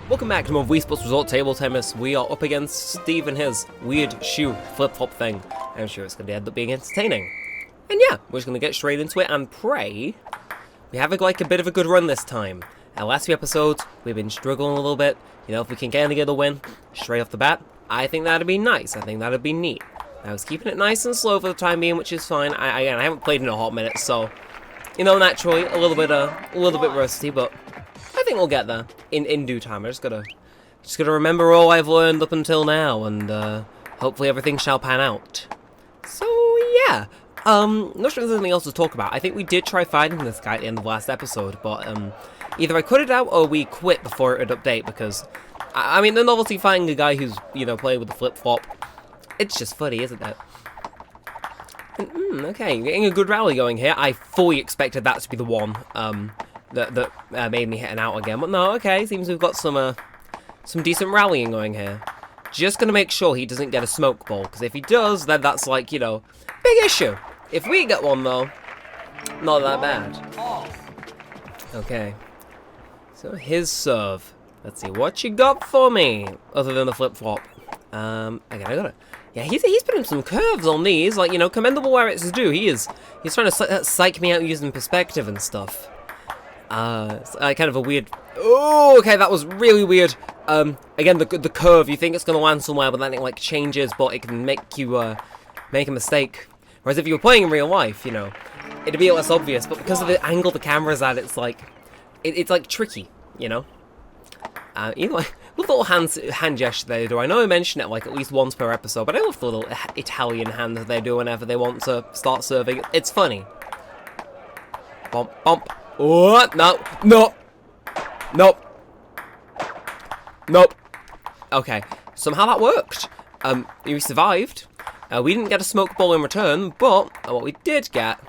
Welcome back to more Wii Sports Resort Table Tennis. We are up against Steve and his weird shoe flip-flop thing. I'm sure it's going to end up being entertaining. And yeah, we're just going to get straight into it and pray we have a bit of a good run this time. Our last few episodes, we've been struggling a little bit. You know, if we can get a win straight off the bat, I think that'd be nice. I think that'd be neat. I was keeping it nice and slow for the time being, which is fine. I haven't played in a hot minute, so, you know, naturally, a little bit rusty, but I think we'll get there in due time. I just gotta remember all I've learned up until now, and hopefully everything shall pan out. So yeah, not sure if there's anything else to talk about. I think we did try fighting this guy at the end of the last episode, but either I cut it out or we quit before it would update, because I mean the novelty fighting a guy who's, you know, playing with the flip flop, it's just funny, isn't it? Okay, getting a good rally going here. I fully expected that to be the one that made me hit an out again, but no, okay, seems we've got some decent rallying going here. Just gonna make sure he doesn't get a smoke ball, because if he does, then that's like, you know, big issue. If we get one though, not that bad. Okay, so his serve. Let's see what you got for me, other than the flip flop. Again, I got it. Yeah, he's putting some curves on these, like, you know, commendable where it's due. He's trying to psych me out using perspective and stuff. It's kind of a weird. Oh, okay, that was really weird. Again, the curve. You think it's gonna land somewhere, but then it like changes, but it can make you make a mistake. Whereas if you were playing in real life, you know, it'd be less obvious. But because of the angle the camera's at, it's like it's like tricky, you know. Either way, love the little hand gesture they do. I know I mention it like at least once per episode, but I love the little Italian hand that they do whenever they want to start serving. It's funny. Bump, bump. Oh, no, no, nope, nope. Okay, somehow that worked. We survived. We didn't get a smoke ball in return, but what we did get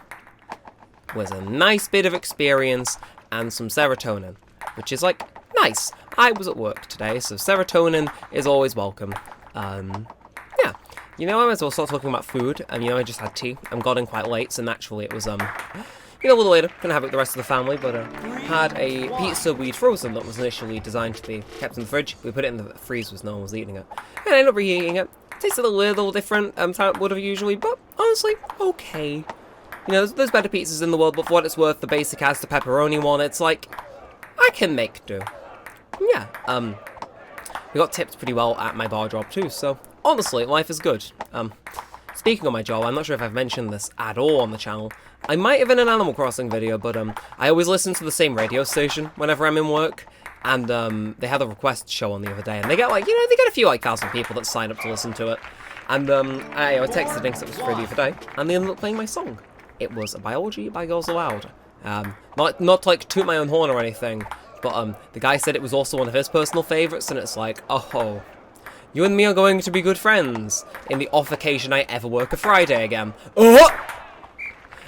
was a nice bit of experience and some serotonin, which is like nice. I was at work today, so serotonin is always welcome. Yeah, you know, I might as well start talking about food. And you know, I just had tea. I'm got in quite late, so naturally it was you know, a little later, gonna have it with the rest of the family, but had a pizza we'd frozen that was initially designed to be kept in the fridge. We put it in the freezer as no one was eating it, and I ended up reheating it. Tasted a little different to how it would have usually, but honestly, okay. You know, there's better pizzas in the world, but for what it's worth, the basic as the pepperoni one, it's like, I can make do. Yeah, we got tipped pretty well at my bar job too, so honestly, life is good. Speaking of my job, I'm not sure if I've mentioned this at all on the channel. I might have in an Animal Crossing video, but I always listen to the same radio station whenever I'm in work, and they had a request show on the other day, and they get like, you know, they get a few like 1,000 people that sign up to listen to it, and I texted Dinks that was free the other day, and they ended up playing my song. It was Biology by Girls Aloud. Not to like toot my own horn or anything, but the guy said it was also one of his personal favourites, and it's like, oh, you and me are going to be good friends in the off occasion I ever work a Friday again. Oh!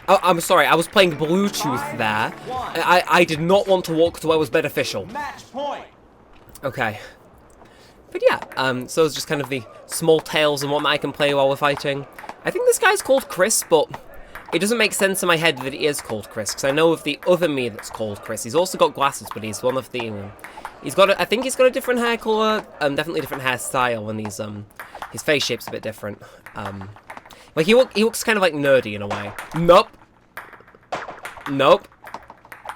I'm sorry, I was playing Bluetooth there. I did not want to walk to where was beneficial. Match point. Okay. But yeah, so it's just kind of the small tales and what I can play while we're fighting. I think this guy's called Chris, but it doesn't make sense in my head that he is called Chris, because I know of the other me that's called Chris. He's also got glasses, but he's one of the... I think he's got a different hair colour, definitely a different hairstyle, and his face shape's a bit different. Like, he looks kind of like nerdy in a way. Nope. Nope.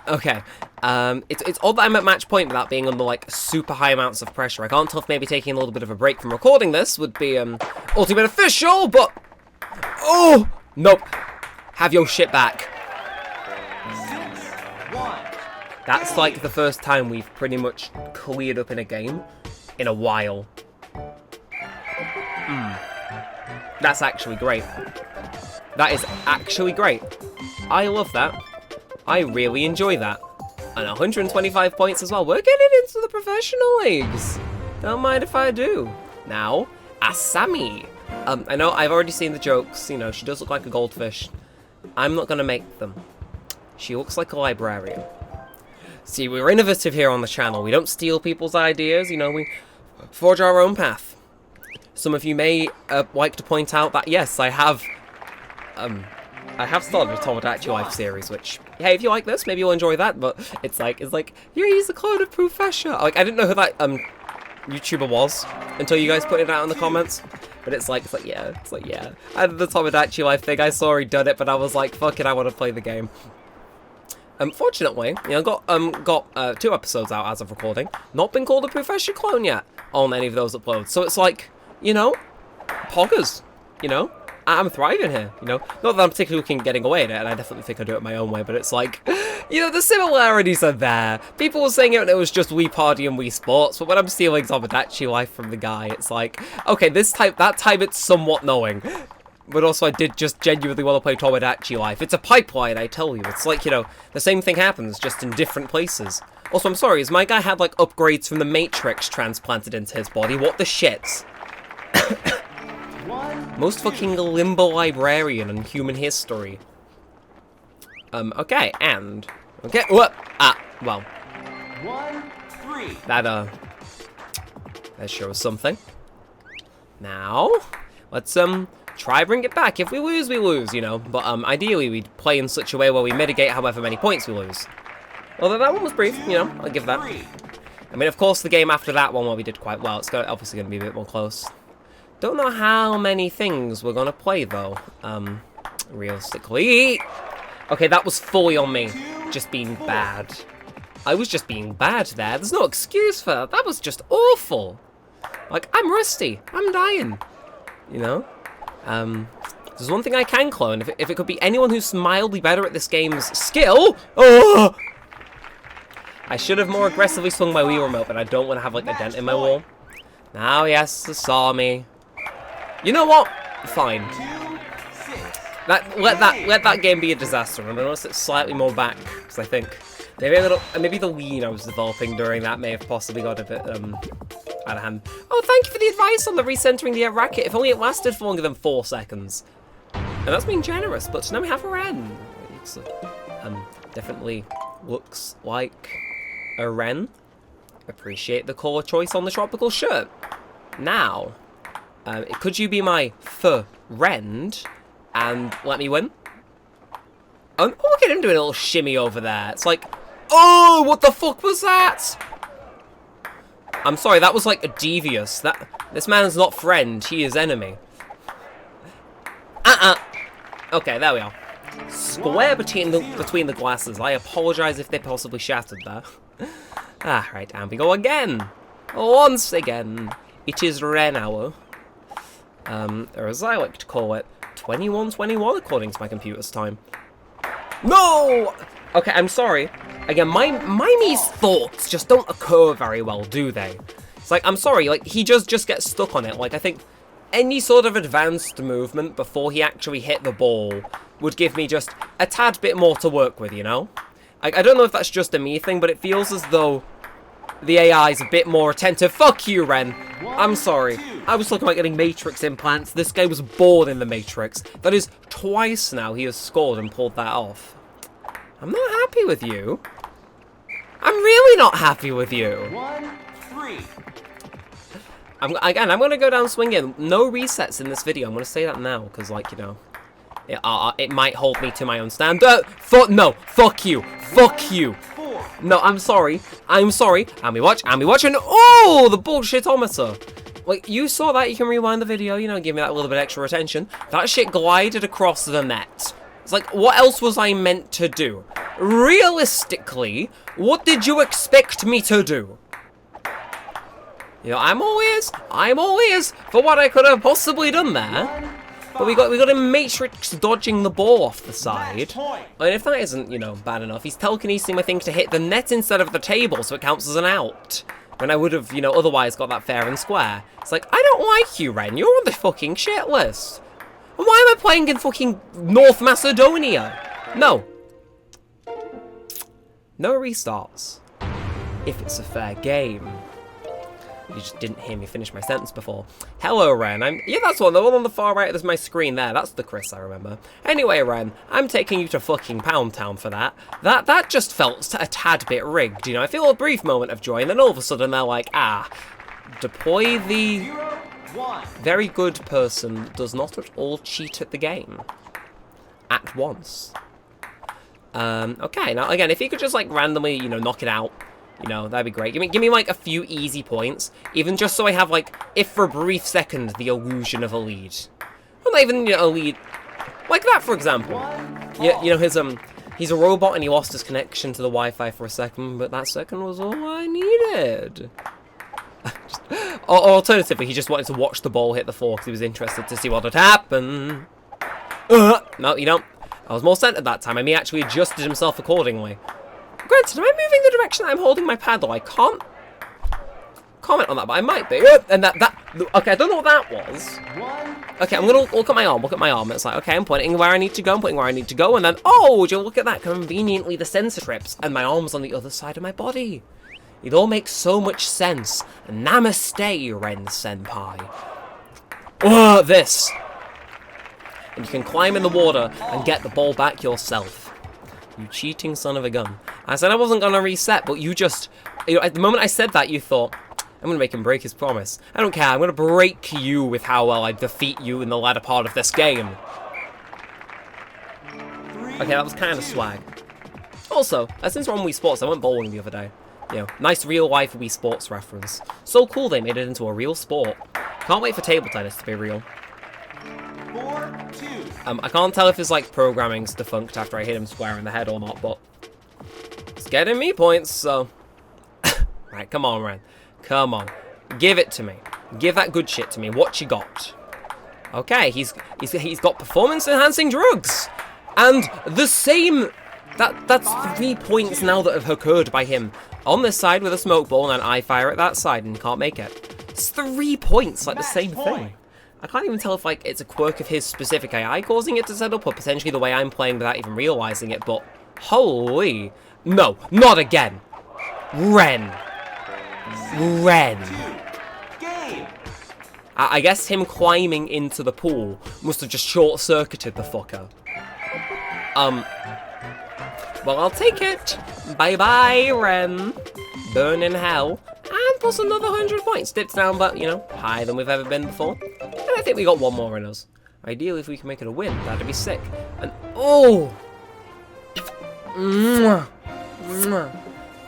Okay. It's odd that I'm at match point without being under, like, super high amounts of pressure. I can't tell if maybe taking a little bit of a break from recording this would be, ultimately beneficial, but... Oh! Nope. Have your shit back. 6-1. That's, like, the first time we've pretty much cleared up in a game in a while. That's actually great. That is actually great. I love that. I really enjoy that. And 125 points as well. We're getting into the professional leagues. Don't mind if I do. Now, Asami. I know I've already seen the jokes. You know, she does look like a goldfish. I'm not going to make them. She looks like a librarian. See, we're innovative here on the channel. We don't steal people's ideas. You know, we forge our own path. Some of you may like to point out that, yes, I have I have started a Tomodachi Life series, which, hey, if you like this, maybe you'll enjoy that, but it's like, here he's the clone of Professor. Like, I didn't know who that, YouTuber was until you guys put it out in the comments. But it's like, yeah. I did the Tomodachi Life thing, I saw he done it, but I was like, fuck it, I want to play the game. Fortunately, you know, got 2 episodes out as of recording. Not been called a Professor clone yet on any of those uploads. So it's like, you know, poggers, you know? I'm thriving here, you know? Not that I'm particularly looking at getting away at it, and I definitely think I do it my own way, but it's like, you know, the similarities are there. People were saying it was just Wii Party and Wii Sports, but when I'm stealing Tomodachi Life from the guy, it's like, okay, that time it's somewhat knowing. But also I did just genuinely want to play Tomodachi Life. It's a pipeline, I tell you. It's like, you know, the same thing happens, just in different places. Also, I'm sorry, is my guy had, like, upgrades from the Matrix transplanted into his body? What the shit? Most fucking limbo librarian in human history. Okay, and... Okay, what? Well. 1, 3. That shows something. Now, let's, try bring it back. If we lose, we lose, you know. But, ideally, we'd play in such a way where we mitigate however many points we lose. Although that one was brief, you know, I'll give that. I mean, of course, the game after that one where we did quite well, it's obviously going to be a bit more close. Don't know how many things we're going to play, though. Realistically. Okay, that was fully on me. Just being bad. I was just being bad there. There's no excuse for that. That was just awful. Like, I'm rusty. I'm dying. You know? There's one thing I can clone. If it could be anyone who's mildly better at this game's skill. Oh! I should have more aggressively swung my Wii remote, but I don't want to have, like, a dent in my wall. Now, yes, they saw me. You know what? Fine. Let that game be a disaster. And I noticed it's slightly more back, because I think maybe the lean I was developing during that may have possibly got a bit out of hand. Oh, thank you for the advice on the recentering the racket. If only it lasted for longer than 4 seconds. And that's being generous, but now we have a Ren. It's, definitely looks like a Ren. Appreciate the colour choice on the tropical shirt. Now, could you be my friend and let me win? Oh, look at him doing a little shimmy over there. It's like, oh, what the fuck was that? I'm sorry, that was like a devious. This man's not friend, he is enemy. Okay, there we are. Square between the glasses. I apologize if they possibly shattered there. Right, and we go again. Once again. It is Ren hour. Or as I like to call it, 2121 according to my computer's time. No! Okay, I'm sorry. Again, Mimi's thoughts just don't occur very well, do they? It's like, I'm sorry, like, he just gets stuck on it. Like, I think any sort of advanced movement before he actually hit the ball would give me just a tad bit more to work with, you know? I don't know if that's just a me thing, but it feels as though the AI is a bit more attentive. Fuck you, Ren. I'm sorry. I was talking about getting Matrix implants. This guy was born in the Matrix. That is twice now he has scored and pulled that off. I'm not happy with you. I'm really not happy with you. 1, 3. I'm going to go down swinging. No resets in this video. I'm going to say that now because, like, you know, it might hold me to my own standard. No. Fuck you. Fuck you. No, I'm sorry. I'm sorry. And we watch, and oh, the bullshitometer. Like, you saw that. You can rewind the video, you know, give me that little bit extra attention. That shit glided across the net. It's like, what else was I meant to do? Realistically, what did you expect me to do? You know, I'm all ears for what I could have possibly done there. But we got him Matrix dodging the ball off the side. And if that isn't, you know, bad enough, he's telekinesing my thing to hit the net instead of the table, so it counts as an out. When I would have, you know, otherwise got that fair and square. It's like, I don't like you, Ren. You're on the fucking shit list. And why am I playing in fucking North Macedonia? No. No restarts. If it's a fair game. You just didn't hear me finish my sentence before. Hello, Ren. Yeah, that's the one on the far right of my screen there. That's the Chris I remember. Anyway, Ren, I'm taking you to fucking Pound Town for that. That just felt a tad bit rigged, you know. I feel a brief moment of joy, and then all of a sudden they're like, deploy the very good person that does not at all cheat at the game. at once. Okay, now again, if you could just like randomly, knock it out, that'd be great. Give me like a few easy points, even just so I have like, if for a brief second, the illusion of a lead. Well, not even a lead, like that for example. Yeah, he's a robot and he lost his connection to the Wi-Fi for a second, but that second was all I needed. Or alternatively, he just wanted to watch the ball hit the floor because he was interested to see what would happen. No, I was more centered that time, and he actually adjusted himself accordingly. Granted, am I moving the direction that I'm holding my paddle? I can't comment on that, but I might be. And okay, I don't know what that was. Okay, I'm gonna look at my arm. It's like, okay, I'm pointing where I need to go, and then, oh, would you look at that? Conveniently, the sensor trips, and my arm's on the other side of my body. It all makes so much sense. Namaste, Ren Senpai. This. And you can climb in the water and get the ball back yourself. You cheating son of a gun. I said I wasn't going to reset, but you just... at the moment I said that, you thought, I'm going to make him break his promise. I don't care, I'm going to break you with how well I defeat you in the latter part of this game. Okay, that was kind of swag. Also, since we're on Wii Sports, I went bowling the other day. Nice real-life Wii Sports reference. So cool they made it into a real sport. Can't wait for table tennis to be real. 4-2. I can't tell if his like programming's defunct after I hit him square in the head or not, but it's getting me points, so right, come on, Ren. Come on. Give it to me. Give that good shit to me. What you got? Okay, he's got performance enhancing drugs. And the same that's 3 points now that have occurred by him on this side with a smoke ball, and then I fire at that side and can't make it. It's 3 points, like the same thing. I can't even tell if like it's a quirk of his specific AI causing it to set up, or potentially the way I'm playing without even realizing it, but holy... No, not again! Ren! I guess him climbing into the pool must have just short-circuited the fucker. Well, I'll take it. Bye-bye, Ren. Burn in hell. And plus another 100 points. Dips down, but, higher than we've ever been before. And I think we got one more in us. Ideally, if we can make it a win, that'd be sick. And, oh! Mwah. Mwah.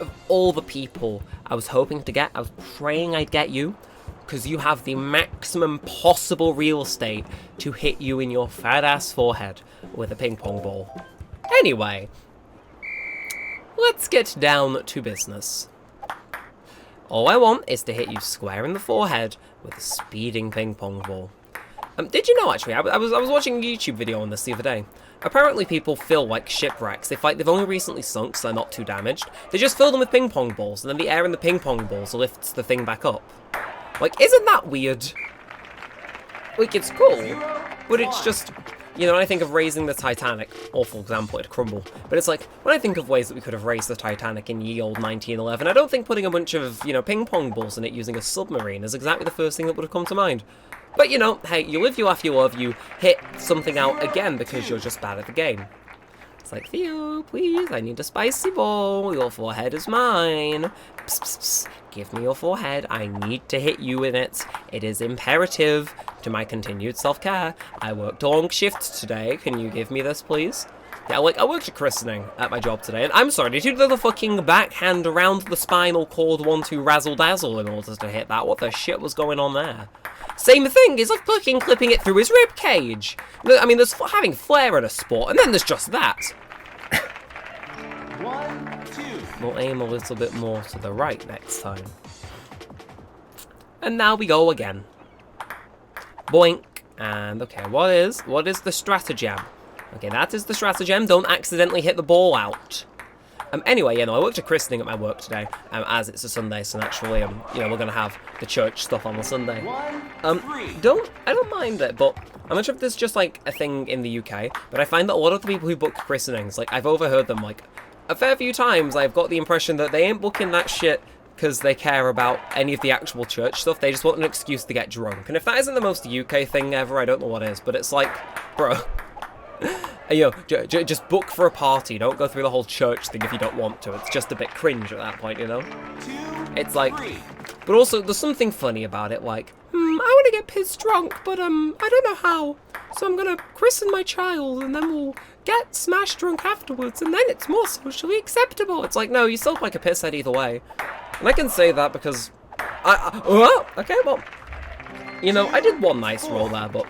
Of all the people I was hoping to get, I was praying I'd get you. Because you have the maximum possible real estate to hit you in your fat-ass forehead with a ping pong ball. Anyway, let's get down to business. All I want is to hit you square in the forehead with a speeding ping pong ball. Did you know, actually, I was watching a YouTube video on this the other day. Apparently people fill, like, shipwrecks. They've only recently sunk, so they're not too damaged. They just fill them with ping pong balls, and then the air in the ping pong balls lifts the thing back up. Like, isn't that weird? Like, it's cool, but it's just... when I think of raising the Titanic, awful example, it'd crumble. But it's like, when I think of ways that we could have raised the Titanic in ye old 1911, I don't think putting a bunch of, ping pong balls in it using a submarine is exactly the first thing that would have come to mind. But, hey, you live, you laugh, you love, you hit something out again because you're just bad at the game. It's like, Theo, please, I need a spicy ball. Your forehead is mine. Psst, psst, psst. Give me your forehead. I need to hit you in it. It is imperative to my continued self-care. I worked a long shift today. Can you give me this, please? Yeah, like, I worked a christening at my job today, and I'm sorry, did you do the fucking backhand around the spinal cord 1-2 razzle-dazzle in order to hit that? What the shit was going on there? Same thing, it's like fucking clipping it through his rib cage. I mean, there's having flair at a sport, and then there's just that. 1-2. We'll aim a little bit more to the right next time. And now we go again. Boink. And, okay, what is the stratagem? Okay, that is the stratagem. Don't accidentally hit the ball out. Anyway, I worked a christening at my work today, as it's a Sunday, so naturally, we're going to have the church stuff on the Sunday. 1-3. I don't mind it, but I'm not sure if there's just, like, a thing in the UK, but I find that a lot of the people who book christenings, like, I've overheard them, like, a fair few times. I've got the impression that they ain't booking that shit because they care about any of the actual church stuff. They just want an excuse to get drunk. And if that isn't the most UK thing ever, I don't know what is, but it's like, bro... just book for a party. Don't go through the whole church thing if you don't want to. It's just a bit cringe at that point, 2, It's like... 3. But also, there's something funny about it, like, want to get pissed drunk, but, I don't know how. So I'm gonna christen my child, and then we'll get smashed drunk afterwards, and then it's more socially acceptable. It's like, no, you still look like a pisshead either way. And I can say that because okay, well, you know, I did one nice roll there, but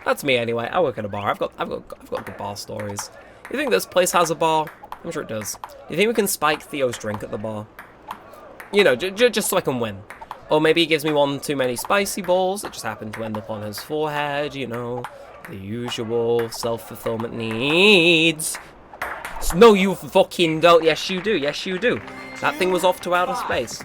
that's me anyway. I work at a bar. I've got good bar stories. You think this place has a bar? I'm sure it does. Do you think we can spike Theo's drink at the bar? You know, just so I can win. Or maybe he gives me one too many spicy balls that just happen to end up on his forehead, you know. The usual self-fulfillment needs. No, you fucking don't. Yes, you do. Yes, you do. That thing was off to outer space.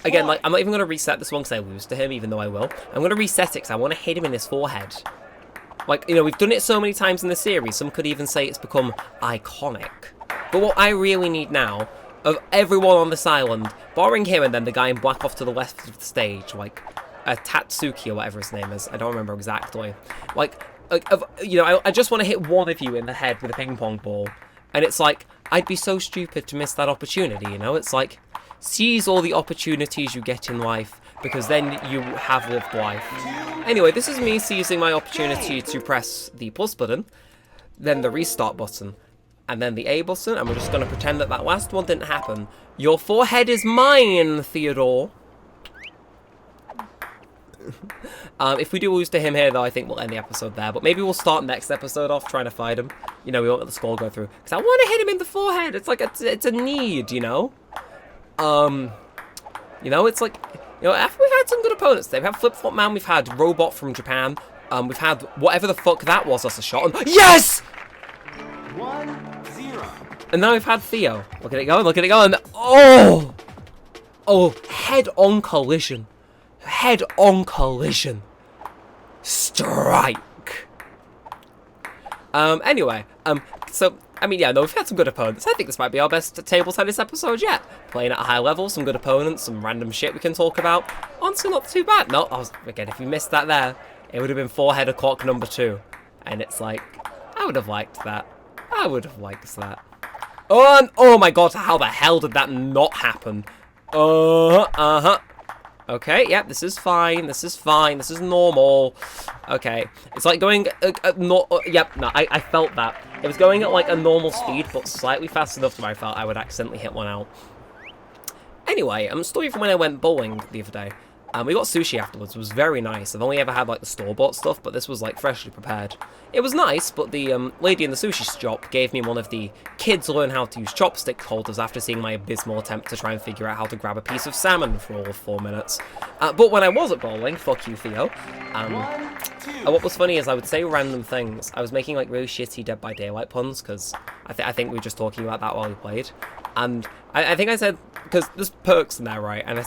Again, like, I'm not even going to reset this one because I lose to him, even though I will. I'm going to reset it because I want to hit him in his forehead. Like, you know, we've done it so many times in the series, some could even say it's become iconic. But what I really need now, of everyone on this island, barring him and then the guy in black off to the left of the stage, like, Tatsuki or whatever his name is, I don't remember exactly. Like you know, I just want to hit one of you in the head with a ping pong ball. And it's like, I'd be so stupid to miss that opportunity, you know? It's like, seize all the opportunities you get in life, because then you have lived life. Anyway, this is me seizing my opportunity to press the plus button, then the restart button, and then the A button, and we're just going to pretend that that last one didn't happen. Your forehead is mine, Theodore. If we do lose to him here, though, I think we'll end the episode there. But maybe we'll start next episode off trying to fight him. You know, we won't let the score go through. Because I want to hit him in the forehead. It's like, it's a need, you know? You know, it's like, you know, after we've had some good opponents today. We've had Flip Flop Man, we've had Robot from Japan, we've had whatever the fuck that was as a shot. And yes! 1-0. And now we've had Theo. Look at it going, look at it going. Oh! Oh, head-on collision. Head-on collision. Strike. Anyway, so, I mean, yeah, no, we've had some good opponents. I think this might be our best table tennis episode yet. Playing at a high level, some good opponents, some random shit we can talk about. Honestly, not too bad. No, again, if you missed that there, it would have been forehead o'clock number 2. And it's like, I would have liked that. I would have liked that. Oh, and, oh my god, how the hell did that not happen? Okay, yeah, this is fine, this is fine, this is normal. Okay, it's like going, yep, no, I felt that. It was going at like a normal speed, but slightly fast enough that I felt I would accidentally hit one out. Anyway, story from when I went bowling the other day. We got sushi afterwards. It was very nice. I've only ever had like the store-bought stuff, but this was like freshly prepared. It was nice, but the lady in the sushi shop gave me one of the kids learn how to use chopstick holders after seeing my abysmal attempt to try and figure out how to grab a piece of salmon for all of 4 minutes. But when I was at bowling, fuck you, Theo. What was funny is I would say random things. I was making like really shitty Dead by Daylight puns because I think we were just talking about that while we played, and I think I said because there's perks in there, right? And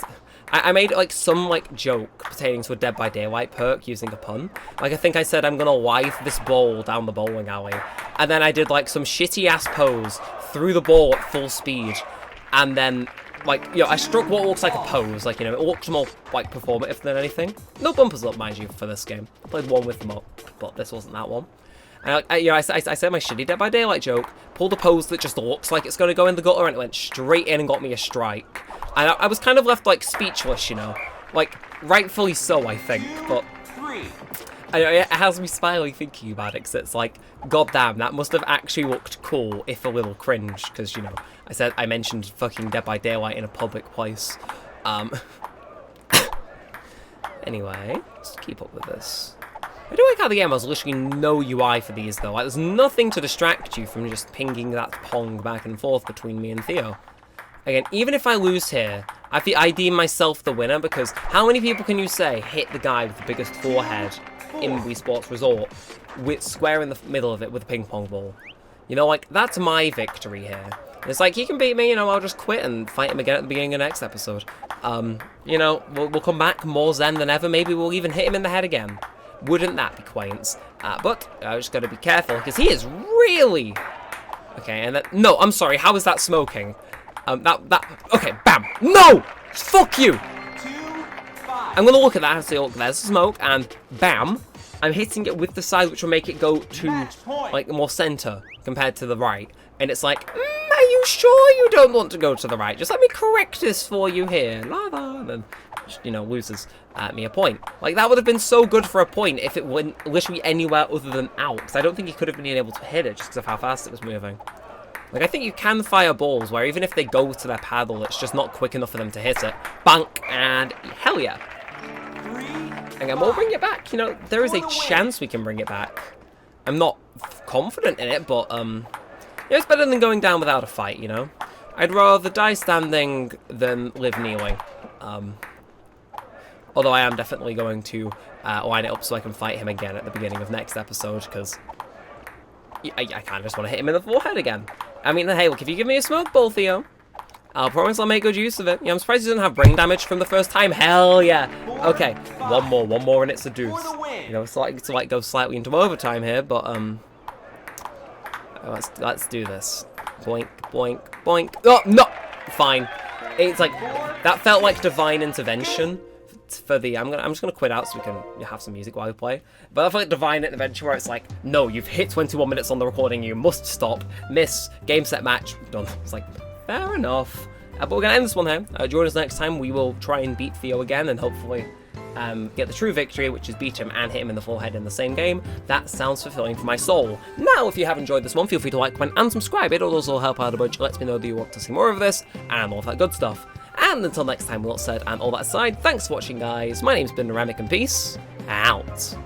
I made like some like joke pertaining to a Dead by Daylight perk using a pun. Like I think I said I'm gonna wife this ball down the bowling alley, and then I did like some shitty ass pose, threw the ball at full speed, and then like, you know, I struck what looks like a pose. Like, you know, it looks more like performative than anything. No bumpers up, mind you, for this game. I played one with them up, but this wasn't that one. And you know, I said my shitty Dead by Daylight joke, pulled a pose that just looks like it's going to go in the gutter, and it went straight in and got me a strike. And I was kind of left, like, speechless, you know. Like, rightfully so, I think, but it has me smiling thinking about it, because it's like, goddamn, that must have actually looked cool, if a little cringe, because, you know, I mentioned fucking Dead by Daylight in a public place. Anyway, let's keep up with this. I do like how the game has literally no UI for these, though. Like, there's nothing to distract you from just pinging that pong back and forth between me and Theo. Again, even if I lose here, I deem myself the winner, because how many people can you say hit the guy with the biggest forehead in Wii Sports Resort with square in the middle of it with a ping pong ball? You know, like, that's my victory here. It's like, he can beat me, you know, I'll just quit and fight him again at the beginning of the next episode. You know, we'll come back more zen than ever. Maybe we'll even hit him in the head again. Wouldn't that be quaint? But I just gotta be careful, because he is really... Okay, and that... No, I'm sorry, how is that smoking? Okay, bam! No! Fuck you! I'm gonna look at that and say, look, there's smoke, and bam! I'm hitting it with the side, which will make it go to, like, more center compared to the right. And it's like, are you sure you don't want to go to the right? Just let me correct this for you here. La la. And then loses me a point. Like, that would have been so good for a point if it went literally anywhere other than out, because I don't think he could have been able to hit it just because of how fast it was moving. Like, I think you can fire balls where even if they go to their paddle, it's just not quick enough for them to hit it. Bank, and hell yeah. And we'll bring it back. There is a chance we can bring it back. I'm not confident in it, but, it's better than going down without a fight, I'd rather die standing than live kneeling. Although I am definitely going to line it up so I can fight him again at the beginning of next episode, because I kind of just want to hit him in the forehead again. I mean, hey, look, if you give me a smoke ball, Theo, I'll promise I'll make good use of it. I'm surprised he doesn't have brain damage from the first time. Hell yeah. Okay, one more, and it's a deuce. It's like to go slightly into overtime here, but let's do this. Boink, boink, boink. Oh no, fine. It's like that felt like divine intervention for the. I'm just gonna quit out so we can have some music while we play. But I feel like divine intervention where it's like, no, you've hit 21 minutes on the recording. You must stop. Miss. Game, set, match. Done. It's like. Fair enough. But we're going to end this one here. Join us next time. We will try and beat Theo again and hopefully get the true victory, which is beat him and hit him in the forehead in the same game. That sounds fulfilling for my soul. Now, if you have enjoyed this one, feel free to like, comment, and subscribe. It will also help out a bunch. It lets me know that you want to see more of this and all of that good stuff. And until next time, all said and all that aside, thanks for watching, guys. My name's been Neremik, and peace out.